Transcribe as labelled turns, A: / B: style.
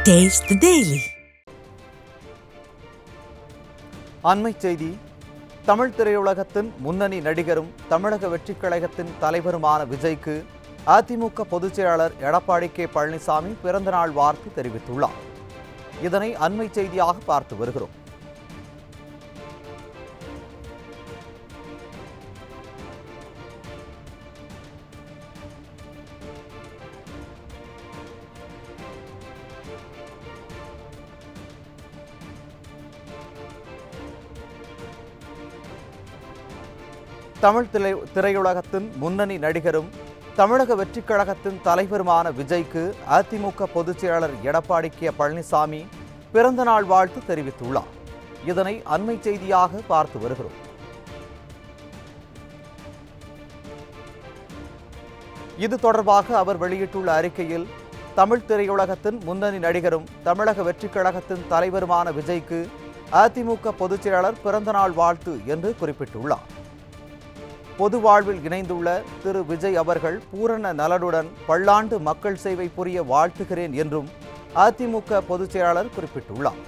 A: Taste the Daily.
B: அண்மை செய்தி. தமிழ் திரையுலகத்தின் முன்னணி நடிகரும் தமிழக வெற்றிக் கழகத்தின் தலைவருமான விஜய்க்கு அதிமுக பொதுச் செயலாளர் எடப்பாடி கே பழனிசாமி பிறந்தநாள் வாழ்த்து தெரிவித்துள்ளார். இதனை அண்மை செய்தியாக பார்த்து வருகிறோம். தமிழ் திரையுலகத்தின் முன்னணி நடிகரும் தமிழக வெற்றிக் கழகத்தின் தலைவருமான விஜய்க்கு அதிமுக பொதுச் செயலாளர் எடப்பாடி கே பழனிசாமி பிறந்தநாள் வாழ்த்து தெரிவித்துள்ளார். இதனை அண்மை செய்தியாக பார்த்து வருகிறோம். இது தொடர்பாக அவர் வெளியிட்டுள்ள அறிக்கையில், தமிழ் திரையுலகத்தின் முன்னணி நடிகரும் தமிழக வெற்றிக் கழகத்தின் தலைவருமான விஜய்க்கு அதிமுக பொதுச் செயலாளர் பிறந்தநாள் வாழ்த்து என்று குறிப்பிட்டுள்ளார். பொது வாழ்வில் இணைந்துள்ள திரு விஜய் அவர்கள் பூரண நலனுடன் பல்லாண்டு மக்கள் சேவை புரிய வாழ்த்துகிறேன் என்றும் அதிமுக பொதுச் செயலாளர் குறிப்பிட்டுள்ளார்.